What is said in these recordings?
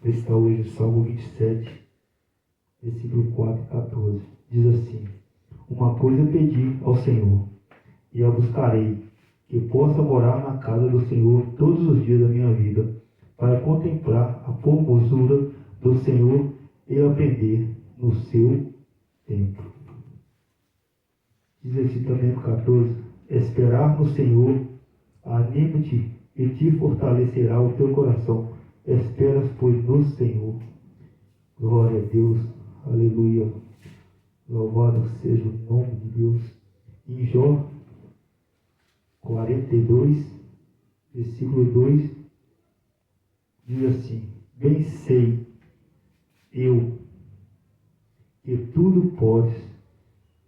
Está hoje o Salmo 27, versículo 4 e 14. Diz assim: Uma coisa pedi ao Senhor, e a buscarei, que possa morar na casa do Senhor todos os dias da minha vida, para contemplar a formosura do Senhor e aprender no seu templo. Diz assim também no 14: Esperar no Senhor, anima-te e te fortalecerá o teu coração. Esperas, pois, no Senhor. Glória a Deus, aleluia. Louvado seja o nome de Deus. Em Jó 42, versículo 2, diz assim: Bem sei eu que tudo podes,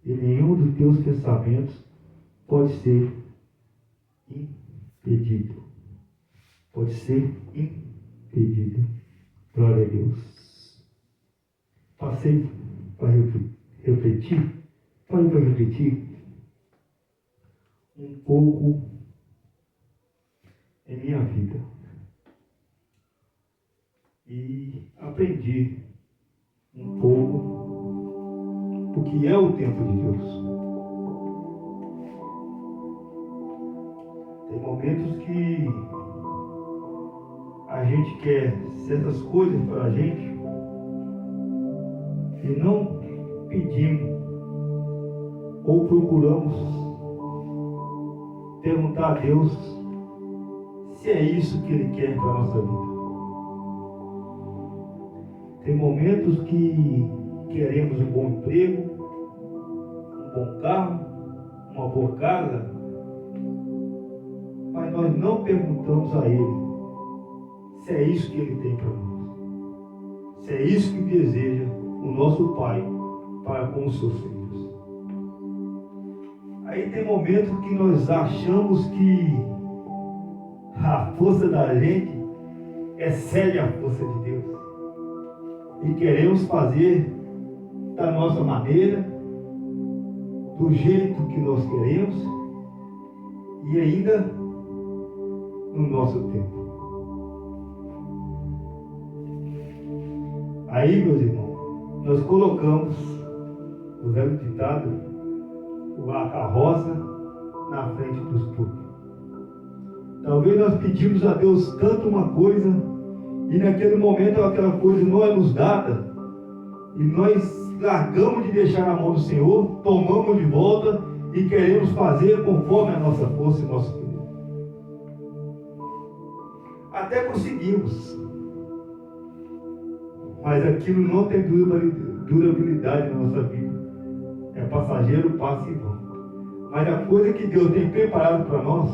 e nenhum dos teus pensamentos pode ser impedido. Pode ser impedido. Glória a Deus. Passei para refletir, um pouco em minha vida. E aprendi um pouco o que é o tempo de Deus. Tem momentos que a gente quer certas coisas para a gente e não pedimos ou procuramos perguntar a Deus se é isso que Ele quer para a nossa vida. Tem momentos que queremos um bom emprego, um bom carro, uma boa casa, mas nós não perguntamos a Ele se é isso que Ele tem para nós. Se é isso que deseja o nosso Pai para com os seus filhos. Aí tem momentos que nós achamos que a força da gente excede a força de Deus. E queremos fazer da nossa maneira, do jeito que nós queremos e ainda no nosso tempo. Aí, meus irmãos, nós colocamos o velho ditado, a carroça na frente dos púlpitos. Talvez nós pedimos a Deus tanto uma coisa e naquele momento aquela coisa não é nos dada e nós largamos de deixar na mão do Senhor, tomamos de volta e queremos fazer conforme a nossa força e nosso querer. Até conseguimos, mas aquilo não tem durabilidade na nossa vida. É passageiro, passa e volta. Mas a coisa que Deus tem preparado para nós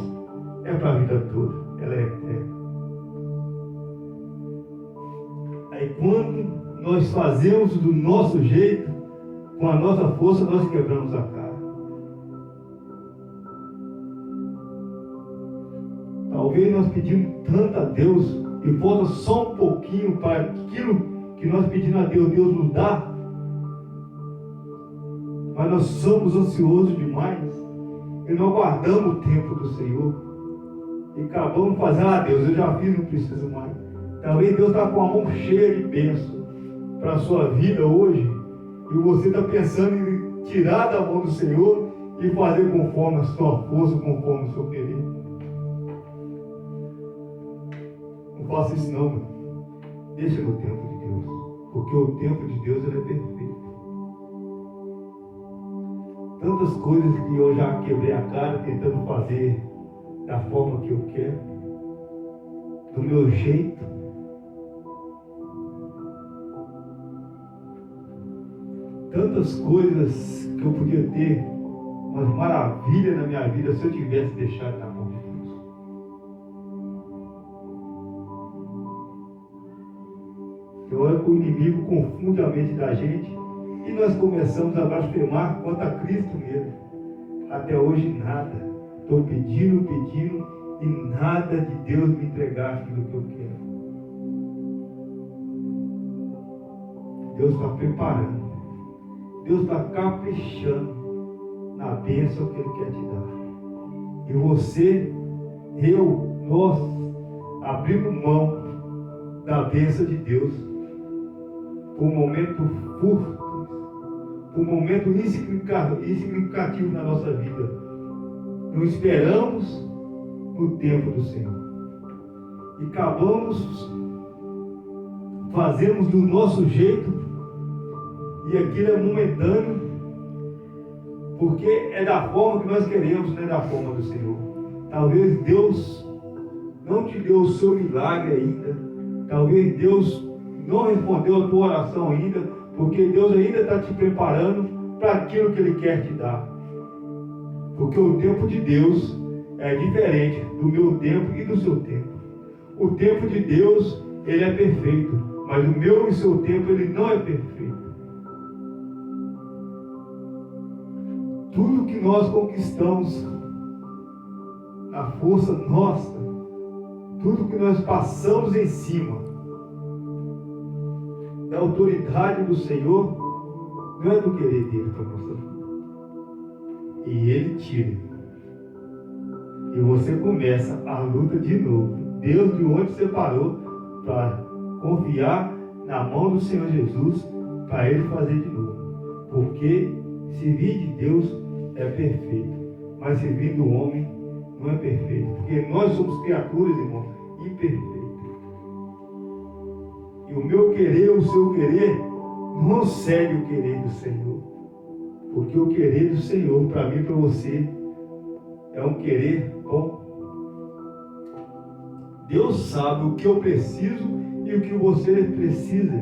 é para a vida toda. Ela é eterna. Aí quando nós fazemos do nosso jeito, com a nossa força, nós quebramos a cara. Talvez nós pedimos tanto a Deus e falta só um pouquinho para aquilo que nós pedimos a Deus, Deus nos dá. Mas nós somos ansiosos demais e não guardamos o tempo do Senhor. E acabamos fazendo, Deus, eu já fiz, não preciso mais. Talvez Deus está com a mão cheia de bênção para a sua vida hoje. E você está pensando em tirar da mão do Senhor e fazer conforme a sua força, conforme o seu querer. Não faça isso não, meu. Deixa no tempo de Deus. Porque o tempo de Deus ele é perfeito. Tantas coisas que eu já quebrei a cara tentando fazer da forma que eu quero, do meu jeito. Tantas coisas que eu podia ter umas maravilhas na minha vida se eu tivesse deixado na mão de Deus. Tem hora que o inimigo confunde a mente da gente e nós começamos a blasfemar contra Cristo mesmo. Até hoje nada. Estou pedindo e nada de Deus me entregar aquilo que eu quero. Deus está preparando. Deus está caprichando na bênção que Ele quer te dar. E você, nós abrimos mão da bênção de Deus, por um momento fútil, por um momento insignificativo na nossa vida. Não esperamos no tempo do Senhor. E acabamos, fazemos do nosso jeito, e aquilo é momentâneo, porque é da forma que nós queremos, não é da forma do Senhor. Talvez Deus não te deu o seu milagre ainda, talvez Deus não respondeu a tua oração ainda, porque Deus ainda está te preparando para aquilo que Ele quer te dar. Porque o tempo de Deus é diferente do meu tempo e do seu tempo. O tempo de Deus, ele é perfeito, mas o meu e o seu tempo, ele não é perfeito. Tudo que nós conquistamos na força nossa, tudo que nós passamos em cima da autoridade do Senhor, não é do querer dele para nossa vida. E ele tira. E você começa a luta de novo. Deus de onde você parou, para confiar na mão do Senhor Jesus, para Ele fazer de novo. Porque se vir de Deus é perfeito, mas se vir do homem não é perfeito. Porque nós somos criaturas, irmão, imperfeitas. E o meu querer, o seu querer, não segue o querer do Senhor. Porque o querer do Senhor, para mim e para você, é um querer bom. Deus sabe o que eu preciso e o que você precisa.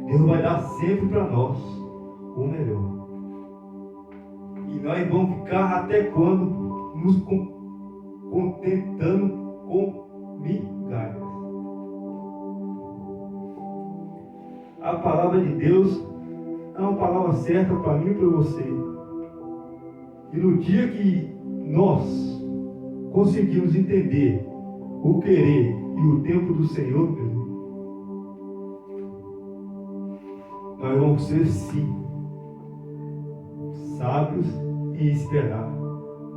Deus vai dar sempre para nós o melhor. E nós vamos ficar até quando nos contentando com migalhas. A palavra de Deus é uma palavra certa para mim e para você. E no dia que nós conseguimos entender o querer e o tempo do Senhor, meu Deus, nós vamos ser sim sábios e esperar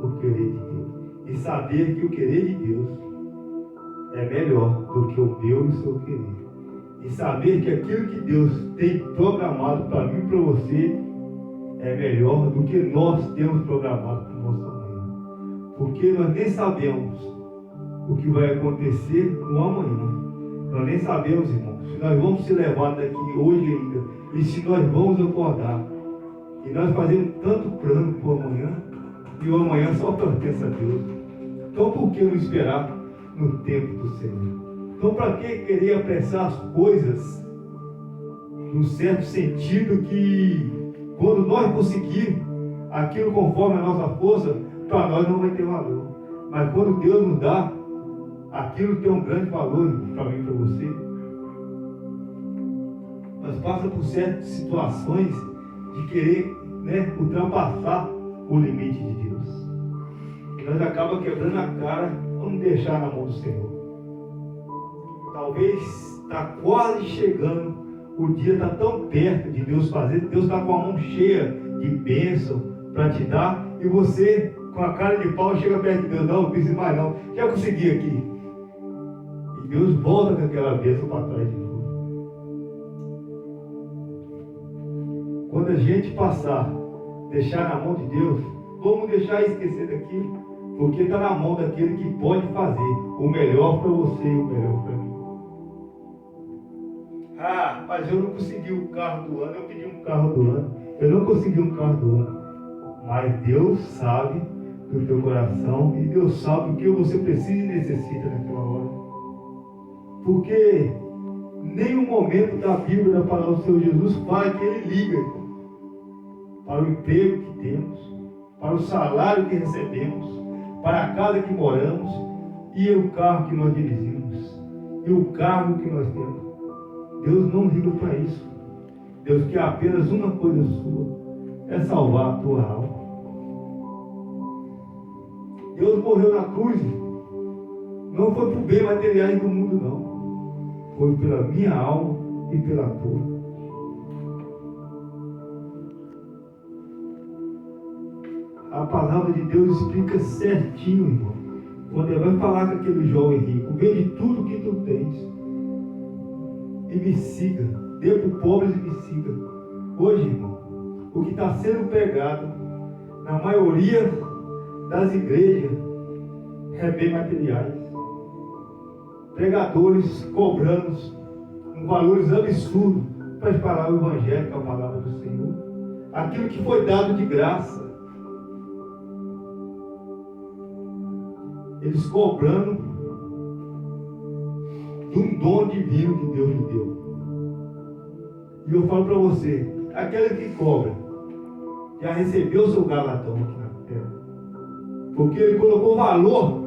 o querer de Deus. E saber que o querer de Deus é melhor do que o meu e o seu querer. E saber que aquilo que Deus tem programado para mim e para você é melhor do que nós temos programado para o nosso amanhã. Porque nós nem sabemos o que vai acontecer no amanhã. Nós nem sabemos, irmãos, se nós vamos se levar daqui hoje ainda, e se nós vamos acordar. E nós fazemos tanto plano para o amanhã, e o amanhã só pertence a Deus. Então por que não esperar no tempo do Senhor? Então para que querer apressar as coisas, num certo sentido que quando nós conseguirmos aquilo conforme a nossa força, para nós não vai ter valor. Mas quando Deus nos dá, aquilo tem um grande valor para mim e para você. Nós passamos por certas situações de querer, ultrapassar o limite de Deus. E nós acabamos quebrando a cara, vamos deixar na mão do Senhor. Talvez está quase chegando, o dia está tão perto de Deus fazer, Deus está com a mão cheia de bênção para te dar, e você, com a cara de pau, chega perto de Deus, não precisa mais não, já consegui aqui. E Deus volta com aquela bênção para trás de novo. Quando a gente passar, deixar na mão de Deus, vamos deixar esquecer daquilo, porque está na mão daquele que pode fazer o melhor para você e o melhor para mim. Ah, mas eu não consegui o carro do ano, eu pedi um carro do ano, eu não consegui um carro do ano. Mas Deus sabe do teu coração e Deus sabe o que você precisa e necessita naquela hora. Porque nenhum momento da Bíblia, da palavra do Senhor Jesus, fala que Ele liga para o emprego que temos, para o salário que recebemos, para a casa que moramos e o carro que nós dirigimos e o carro que nós temos. Deus não liga para isso. Deus quer apenas uma coisa sua, é salvar a tua alma. Deus morreu na cruz, não foi por bem materiais do mundo, não. Foi pela minha alma e pela tua. A palavra de Deus explica certinho, irmão. Quando ele vai falar com aquele jovem rico, vende tudo que tu tens e me siga. Dê para os pobres e me siga. Hoje, irmão, o que está sendo pregado na maioria das igrejas é bem materiais. Pregadores cobrando valores absurdos para espalhar o Evangelho, a palavra do Senhor. Aquilo que foi dado de graça. Eles cobrando de um dom divino que Deus lhe deu. E eu falo para você, aquele que cobra já recebeu o seu galardão aqui na terra. Porque ele colocou valor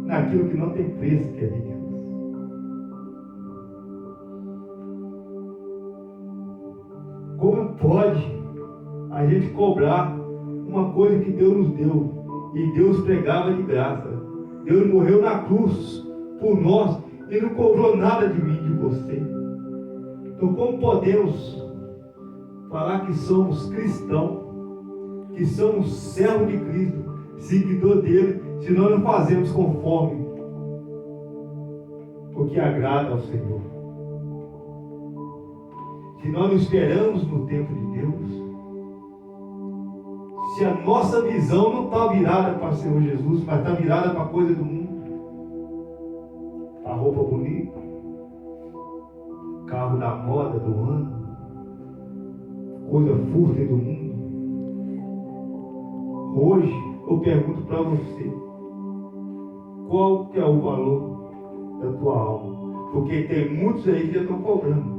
naquilo que não tem preço, que é de Deus. Como pode a gente cobrar uma coisa que Deus nos deu e Deus pregava de graça? Deus morreu na cruz por nós e não cobrou nada de mim, de você. Então, como podemos falar que somos cristãos, que somos servos de Cristo, seguidor dele, se nós não fazemos conforme o que agrada ao Senhor? Se nós não esperamos no tempo de Deus, se a nossa visão não está virada para o Senhor Jesus, mas está virada para a coisa do mundo, a roupa bonita, carro da moda do ano, coisa fútil do mundo. Hoje eu pergunto para você, qual que é o valor da tua alma? Porque tem muitos aí que já estão cobrando.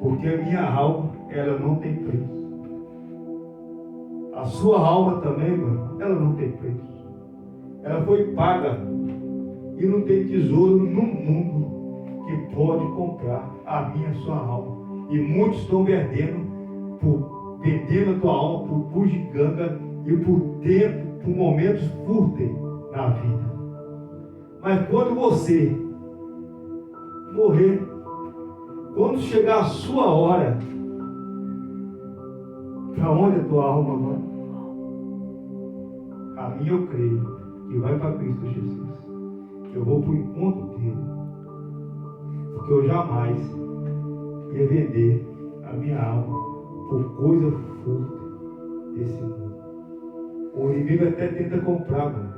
Porque a minha alma, ela não tem preço. A sua alma também, mano, ela não tem preço. Ela foi paga. E não tem tesouro no mundo que pode comprar a minha, a sua alma. E muitos estão vendendo a tua alma por bugiganga e por tempo, por momentos fúteis na vida. Mas quando você morrer, quando chegar a sua hora, para onde a tua alma vai? A minha eu creio que vai para Cristo Jesus. Que eu vou para o encontro dele. Porque eu jamais ia vender a minha alma por coisa fútil desse mundo. O inimigo até tenta comprar, mano.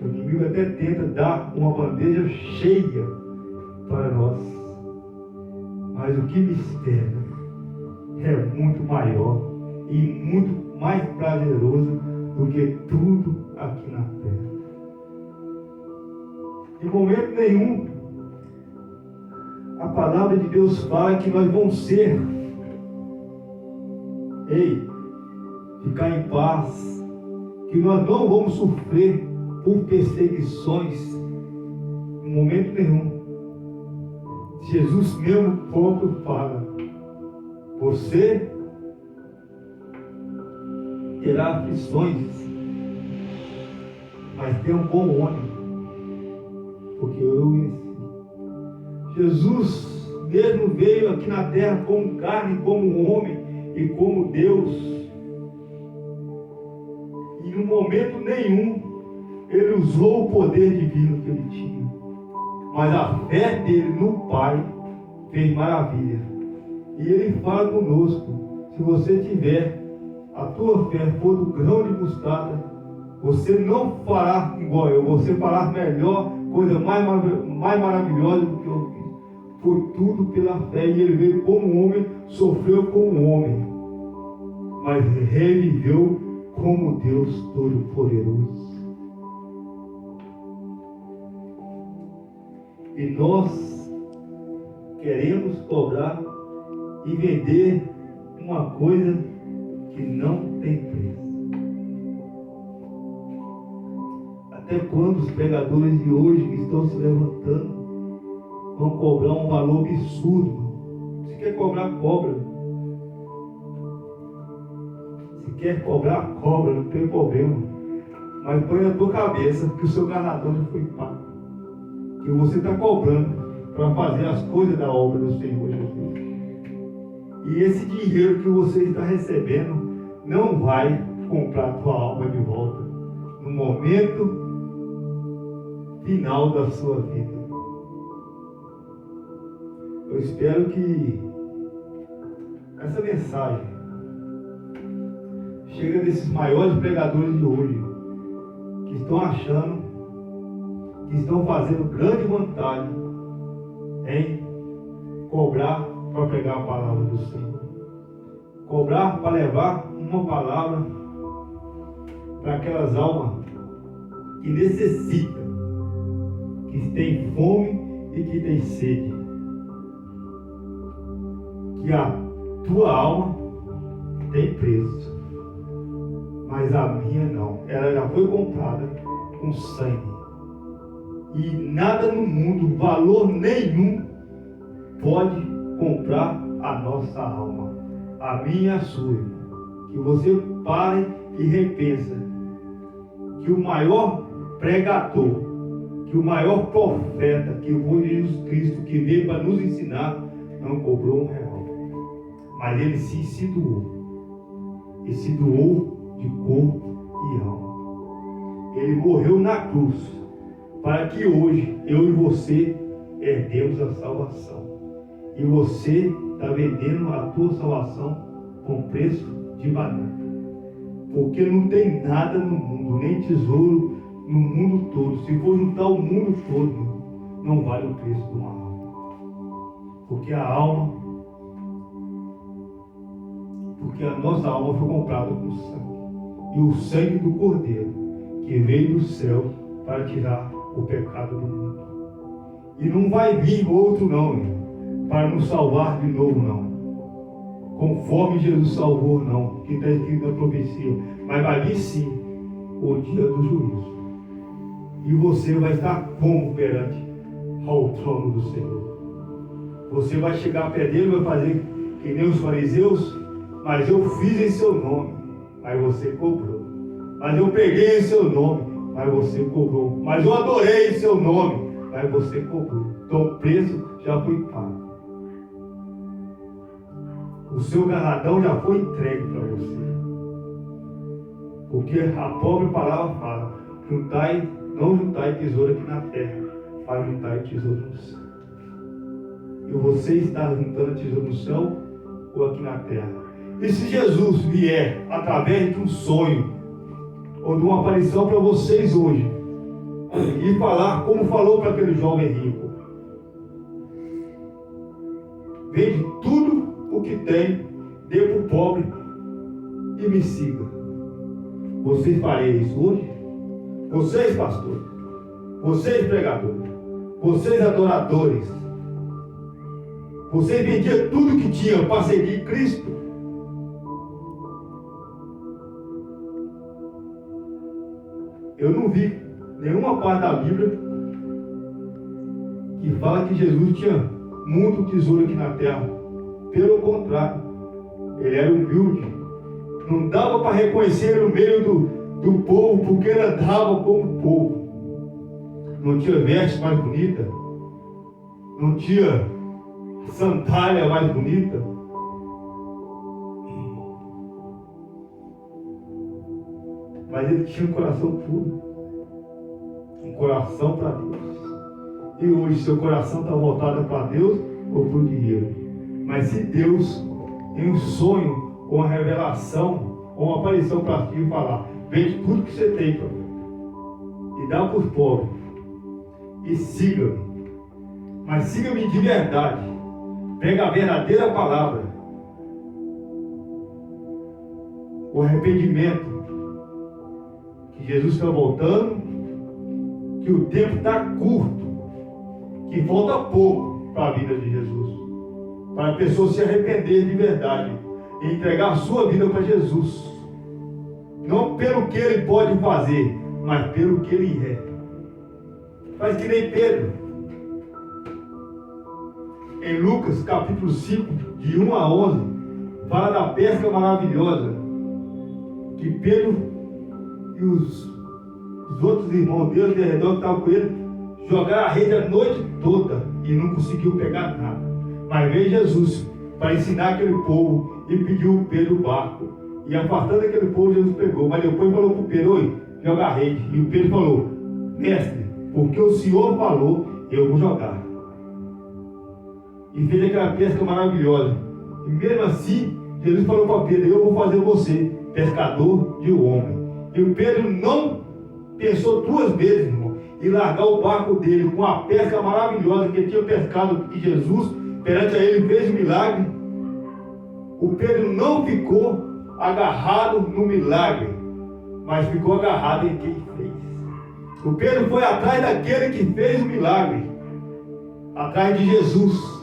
O inimigo até tenta dar uma bandeja cheia para nós. Mas o que me espera é muito maior e muito mais prazeroso do que tudo aqui na terra. Em momento nenhum, a palavra de Deus fala que nós vamos ser, ficar em paz, que nós não vamos sofrer por perseguições em momento nenhum. Jesus mesmo próprio fala, você terá aflições, mas tenha um bom ânimo, porque eu venci. Jesus mesmo veio aqui na terra como carne, como homem e como Deus. E em momento nenhum ele usou o poder divino que ele tinha. Mas a fé dele no Pai fez maravilha. E ele fala conosco, se você tiver, a tua fé for do grão de mostarda, você não fará igual eu, você fará melhor, coisa mais maravilhosa do que eu fiz. Foi tudo pela fé, e ele veio como homem, sofreu como homem, mas reviveu como Deus Todo-Poderoso. E nós queremos cobrar e vender uma coisa que não tem preço. Até quando os pregadores de hoje que estão se levantando vão cobrar um valor absurdo? Se quer cobrar, cobra. Se quer cobrar, cobra, não tem problema. Mas põe na tua cabeça que o seu ganador já foi pago. Que você está cobrando para fazer as coisas da obra do Senhor Jesus. E esse dinheiro que você está recebendo não vai comprar a tua alma de volta. No momento final da sua vida. Eu espero que essa mensagem chegue desses maiores pregadores de hoje, que estão achando, que estão fazendo grande vantagem em cobrar para pregar a palavra do Senhor. Cobrar para levar uma palavra para aquelas almas que necessitam, que têm fome e que têm sede. Que a tua alma tem preço, mas a minha não. Ela já foi comprada com sangue. E nada no mundo, valor nenhum, pode comprar a nossa alma, a minha e a sua. Que você pare e repensa que o maior pregador, que o maior profeta, que foi Jesus Cristo, que veio para nos ensinar, não cobrou R$1, mas ele se doou. Ele se doou de corpo e alma. Ele morreu na cruz para que hoje eu e você herdemos a salvação. E você está vendendo a tua salvação com preço de banana. Porque não tem nada no mundo, nem tesouro no mundo todo. Se for juntar o mundo todo, não vale o preço de uma alma. Porque a nossa alma foi comprada com sangue. E o sangue do Cordeiro, que veio do céu para tirar o pecado do mundo. E não vai vir outro não, irmão, para nos salvar de novo não. Conforme Jesus salvou não, que está escrito na profecia. Mas vai vir sim o dia do juízo. E você vai estar como perante ao trono do Senhor. Você vai chegar perto dele e vai fazer que nem os fariseus. Mas eu fiz em seu nome, mas você cobrou. Mas eu peguei em seu nome, mas você cobrou. Mas eu adorei em seu nome, mas você cobrou. Então o preço já foi pago. O seu galardão já foi entregue para você. Porque a pobre palavra fala: não juntai tesouro aqui na terra, mas juntai tesouro no céu. E você está juntando tesouro no céu ou aqui na terra? E se Jesus vier através de um sonho ou de uma aparição para vocês hoje e falar como falou para aquele jovem rico: vende tudo o que tem, dê para o pobre e me siga. Vocês farem isso hoje? Vocês pastores, vocês pregadores, vocês adoradores, vocês vendiam tudo que tinham para seguir Cristo? Eu não vi nenhuma parte da Bíblia que fala que Jesus tinha muito tesouro aqui na terra. Pelo contrário, ele era humilde. Não dava para reconhecer ele no meio do povo, porque ele andava como povo. Não tinha veste mais bonita, não tinha sandália mais bonita. Mas ele tinha um coração puro, um coração para Deus. E hoje seu coração está voltado para Deus ou para o dinheiro? Mas se Deus, em um sonho, ou uma revelação, ou uma aparição para ti, falar: vende tudo que você tem, profeta, e dá para os pobres, e siga-me. Mas siga-me de verdade. Prega a verdadeira palavra. O arrependimento. Que Jesus está voltando, que o tempo está curto, que falta pouco para a vida de Jesus, para a pessoa se arrepender de verdade e entregar a sua vida para Jesus, não pelo que ele pode fazer, mas pelo que ele é. Faz que nem Pedro, em Lucas capítulo 5, de 1 a 11, fala da pesca maravilhosa, que Pedro e os outros irmãos dele de redor que estavam com ele jogaram a rede a noite toda e não conseguiu pegar nada. Mas veio Jesus para ensinar aquele povo e pediu o Pedro o barco. E afastando aquele povo, Jesus pegou. Mas depois falou para o Pedro: oi, joga a rede. E o Pedro falou: mestre, porque o Senhor falou, eu vou jogar. E fez aquela pesca maravilhosa. E mesmo assim, Jesus falou para Pedro, eu vou fazer você pescador de homem. E o Pedro não pensou duas vezes, irmão, em largar o barco dele com a pesca maravilhosa que ele tinha pescado, que Jesus, perante a ele, fez o milagre. O Pedro não ficou agarrado no milagre, mas ficou agarrado em quem fez. O Pedro foi atrás daquele que fez o milagre, atrás de Jesus.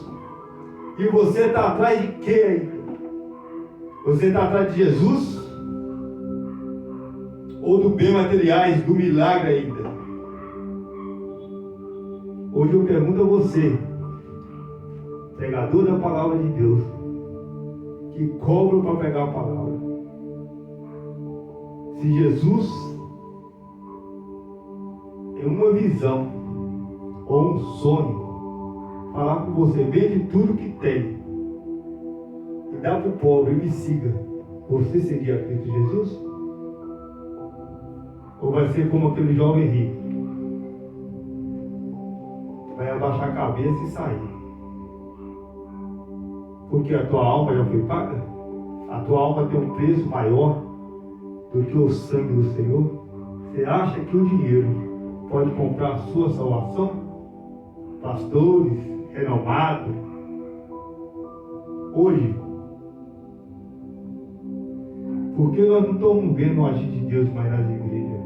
E você está atrás de quem ainda? Você está atrás de Jesus? Ou do bem materiais, do milagre ainda? Hoje eu pergunto a você, pregador da palavra de Deus, que cobra para pegar a palavra. Se Jesus, em uma visão ou um sonho, falar com você, vende tudo que tem e dá para o pobre e me siga, você seguir a Cristo Jesus? Ou vai ser como aquele jovem rico? Vai abaixar a cabeça e sair. Porque a tua alma já foi paga? A tua alma tem um preço maior do que o sangue do Senhor? Você acha que o dinheiro pode comprar a sua salvação? Pastores, renomados. Hoje, porque nós não estamos vendo o agir de Deus mais nas igrejas?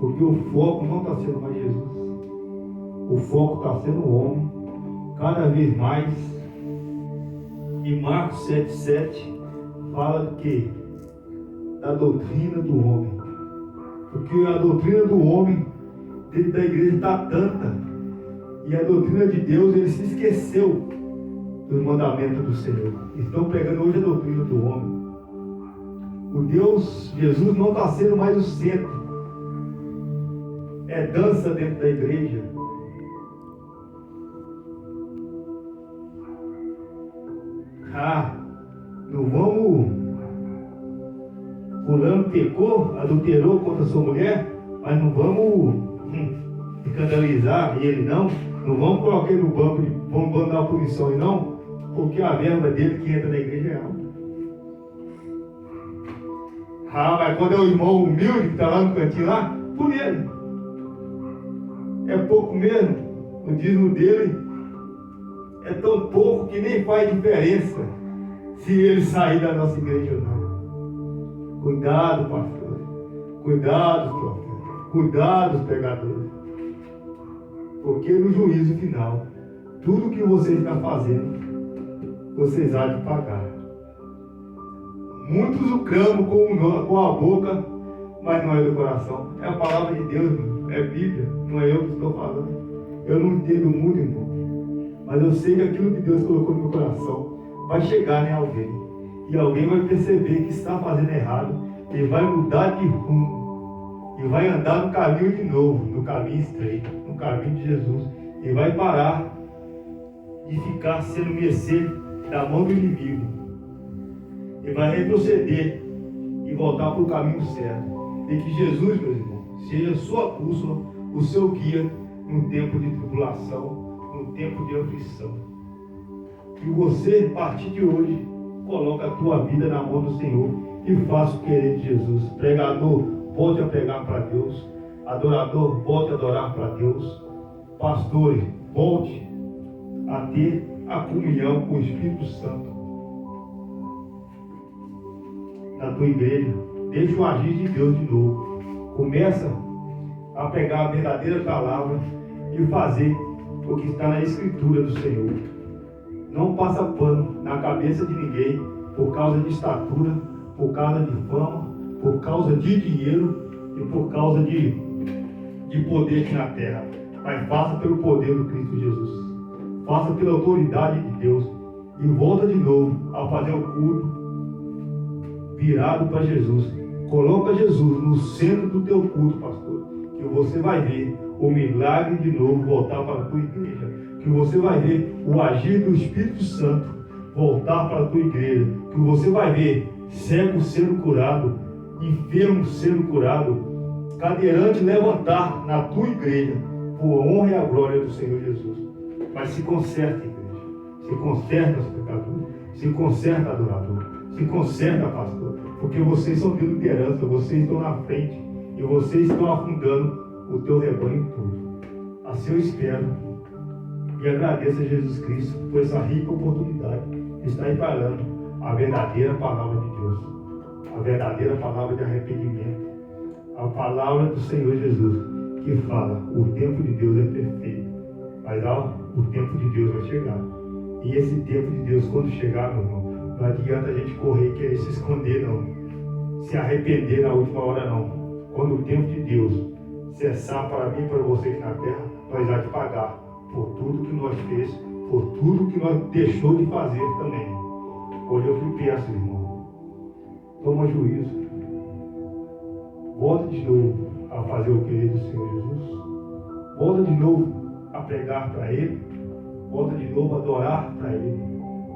Porque o foco não está sendo mais Jesus. O foco está sendo o homem. Cada vez mais. E Marcos 7,7 fala do que? Da doutrina do homem. Porque a doutrina do homem dentro da igreja está tanta. E a doutrina de Deus, ele se esqueceu dos mandamentos do Senhor. Estão pegando hoje a doutrina do homem. O Deus, Jesus, não está sendo mais o centro. É dança dentro da igreja. Não vamos. Fulano pecou, adulterou contra sua mulher, mas não vamos escandalizar ele, não. Não vamos colocar ele no banco, vamos dar uma punição, não, porque a verba dele que entra na igreja é alta. Mas quando é o irmão humilde que está lá no cantinho lá, por ele. É pouco mesmo. O dízimo dele é tão pouco que nem faz diferença se ele sair da nossa igreja ou não. Cuidado, pastor. Cuidado, profeta. Cuidado, pregadores. Porque no juízo final, tudo que você está fazendo, vocês há de pagar. Muitos o clamam com a boca, mas não é do coração. É a palavra de Deus, é Bíblia, não é eu que estou falando. Eu não entendo muito, irmão, mas eu sei que aquilo que Deus colocou no meu coração vai chegar em alguém. E alguém vai perceber que está fazendo errado e vai mudar de rumo. E vai andar no caminho de novo, no caminho estreito, no caminho de Jesus. E vai parar de ficar sendo mercê da mão do inimigo. E vai retroceder e voltar para o caminho certo. E que Jesus, meus irmãos, seja a sua bússola, o seu guia no tempo de tribulação, no tempo de aflição. Que você, a partir de hoje, coloque a tua vida na mão do Senhor e faça o querer de Jesus. Pregador, volte a pregar para Deus. Adorador, volte a adorar para Deus. Pastores, volte a ter a comunhão com o Espírito Santo na tua igreja. Deixa o agir de Deus de novo. Começa a pegar a verdadeira palavra e fazer o que está na Escritura do Senhor. Não passa pano na cabeça de ninguém por causa de estatura, por causa de fama, por causa de dinheiro e por causa de poder aqui na terra. Mas faça pelo poder do Cristo Jesus. Faça pela autoridade de Deus. E volta de novo a fazer o culto virado para Jesus. Coloca Jesus no centro do teu culto, pastor. Que você vai ver o milagre de novo voltar para a tua igreja. Que você vai ver o agir do Espírito Santo voltar para a tua igreja. Que você vai ver cego sendo curado, enfermo sendo curado, cadeirantes levantar na tua igreja, por honra e a glória do Senhor Jesus. Mas se conserta, igreja. Se conserta, os pecadores. Se conserta, adorador. Se conserta, pastor. Porque vocês são de liderança, vocês estão na frente. E vocês estão afundando o teu rebanho todo. Assim eu espero. E agradeço a Jesus Cristo por essa rica oportunidade de estar aí falando a verdadeira palavra de Deus. A verdadeira palavra de arrependimento. A palavra do Senhor Jesus, que fala, o tempo de Deus é perfeito, mas o tempo de Deus vai chegar. E esse tempo de Deus, quando chegar, meu irmão, não adianta a gente correr e querer se esconder, não. Se arrepender na última hora, não. Quando o tempo de Deus cessar para mim e para vocês na terra, nós vamos pagar por tudo que nós fez, por tudo que nós deixou de fazer também. Hoje eu te peço, irmão, toma juízo. Volta de novo a fazer o querer do Senhor Jesus. Volta de novo a pregar para Ele. Volta de novo a adorar para Ele.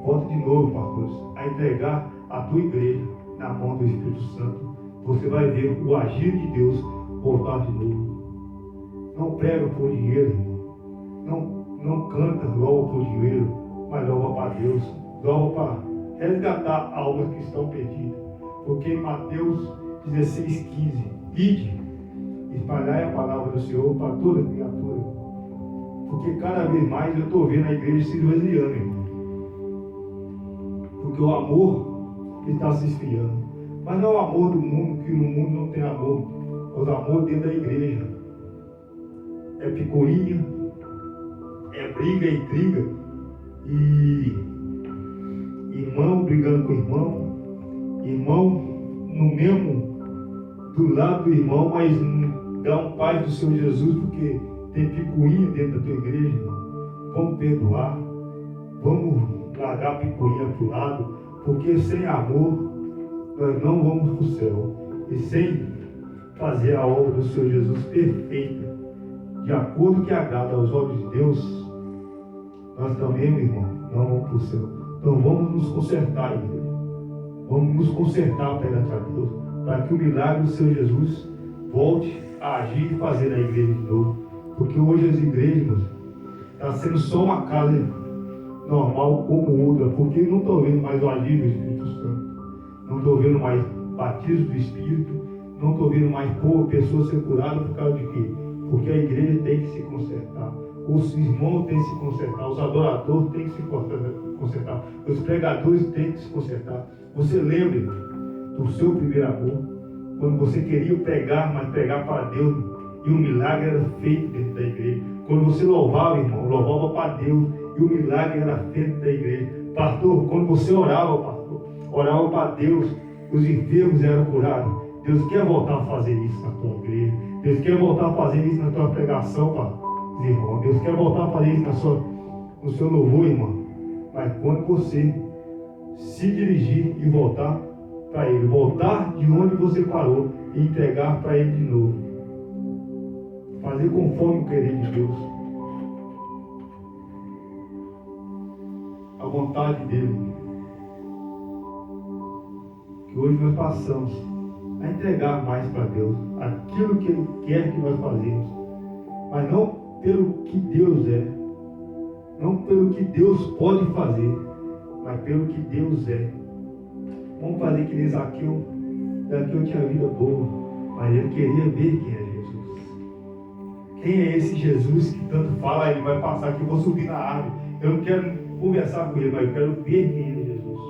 Volta de novo, pastores, a entregar a tua igreja na mão do Espírito Santo. Você vai ver o agir de Deus voltar de novo. Não prega por dinheiro, irmão. Não canta louva por dinheiro, mas louva para Deus. Louva para resgatar almas que estão perdidas. Porque em Mateus 16:15, ide, espalhai a palavra do Senhor para toda criatura. Porque cada vez mais eu estou vendo a igreja se esvaziando, irmão. Porque o amor está se esfriando. Mas não é o amor do mundo, que no mundo não tem amor. É o amor dentro da igreja. É picuinha, é briga e intriga. E irmão brigando com irmão. Irmão no mesmo, do lado do irmão, mas dá um paz do Senhor Jesus, porque tem picuinha dentro da tua igreja, irmão. Vamos perdoar, vamos largar a picuinha para o lado, porque sem amor nós não vamos para o céu. E sem fazer a obra do Senhor Jesus perfeita, de acordo com o que agrada aos olhos de Deus, nós também, meu irmão, não vamos para o céu. Então vamos nos consertar, igreja. Vamos nos consertar perante a Deus, para que o milagre do Senhor Jesus volte a agir e fazer na igreja de novo. Porque hoje as igrejas estão sendo só uma casa normal como outra, porque não estou vendo mais o agir do Espírito Santo, não estou vendo mais batismo do Espírito, não estou vendo mais pessoas ser curadas por causa de quê? Porque a igreja tem que se consertar, os irmãos têm que se consertar, os adoradores têm que se consertar, os pregadores têm que se consertar. Você lembra do seu primeiro amor, quando você queria pregar, mas pregar para Deus, e o milagre era feito dentro da igreja. Quando você louvava, irmão, louvava para Deus, e o milagre era feito dentro da igreja. Pastor, quando você orava, pastor, orava para Deus, os enfermos eram curados. Deus quer voltar a fazer isso na tua igreja. Deus quer voltar a fazer isso na tua pregação, irmão. Deus quer voltar a fazer isso no seu louvor, irmão. Mas quando você se dirigir e voltar para Ele, voltar de onde você parou e entregar para Ele de novo, fazer conforme o querer de Deus, a vontade dEle, que hoje nós passamos a entregar mais para Deus aquilo que Ele quer que nós façamos, mas não pelo que Deus é, não pelo que Deus pode fazer, mas pelo que Deus é. Vamos fazer que nem Zaqueu. Zaqueu tinha vida boa, mas ele queria ver quem é Jesus. Quem é esse Jesus que tanto fala, ele vai passar aqui, eu vou subir na árvore. Eu não quero conversar com ele, mas eu quero ver quem é Jesus.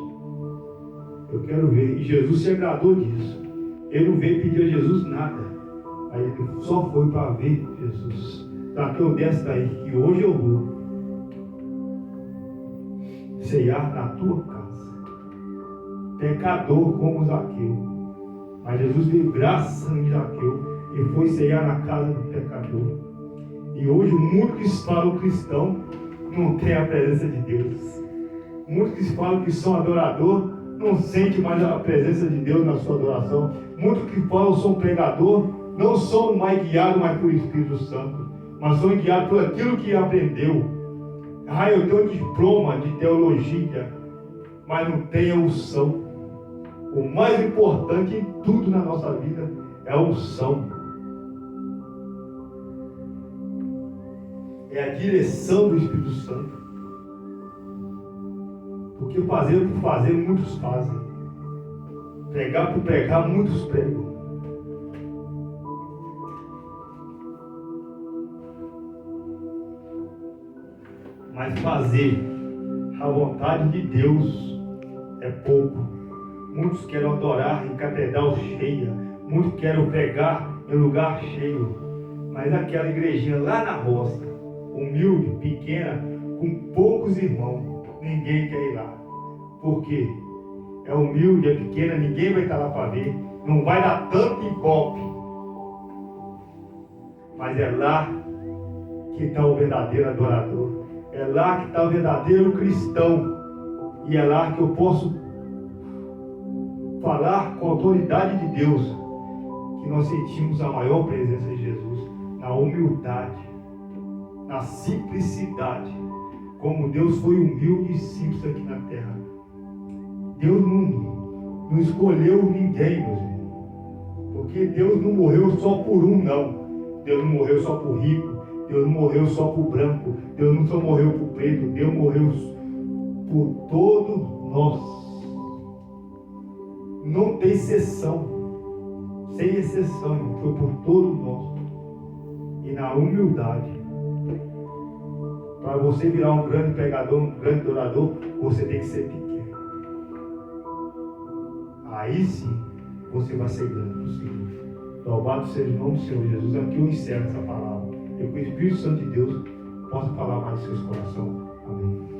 Eu quero ver. E Jesus se agradou disso. Ele não veio pedir a Jesus nada. Aí ele só foi para ver Jesus. Zaqueu, desce daí, que hoje eu vou ceiar na tua casa. Pecador como Zaqueu. Mas Jesus deu graça em Zaqueu e foi ceiar na casa do pecador. E hoje muitos que falam cristão não tem a presença de Deus. Muitos que falam que são adorador não sente mais a presença de Deus na sua adoração. Muitos que falam são pregador não são mais guiados mais pelo Espírito Santo, mas são guiados por aquilo que aprendeu. Eu tenho um diploma de teologia, mas não tenho a unção. O mais importante em tudo na nossa vida é a unção. é a direção do Espírito Santo. Porque fazer por fazer, muitos fazem. Pregar por pregar, muitos pregam. Mas fazer a vontade de Deus é pouco. Muitos querem adorar em catedral cheia. Muitos querem pregar em lugar cheio. Mas aquela igrejinha lá na roça, humilde, pequena, com poucos irmãos, ninguém quer ir lá. Por quê? É humilde, é pequena, ninguém vai estar lá para ver. Não vai dar tanto ibope. Mas é lá que está o verdadeiro adorador. É lá que está o verdadeiro cristão. E é lá que eu posso falar com a autoridade de Deus que nós sentimos a maior presença de Jesus na humildade, na simplicidade, como Deus foi humilde e simples aqui na terra. Deus não escolheu ninguém, meus irmãos, porque Deus não morreu só por um, não. Deus não morreu só por rico, Deus não morreu só por branco, Deus não só morreu por preto, Deus morreu por todos nós. Não tem exceção, sem exceção, irmão, foi por todos nós. E na humildade, para você virar um grande pregador, um grande adorador, você tem que ser pequeno. Aí sim, você vai ser grande para o Senhor. Louvado seja o nome do Senhor Jesus. Aqui eu encerro essa palavra. E que o Espírito Santo de Deus possa falar mais em seus corações. Amém.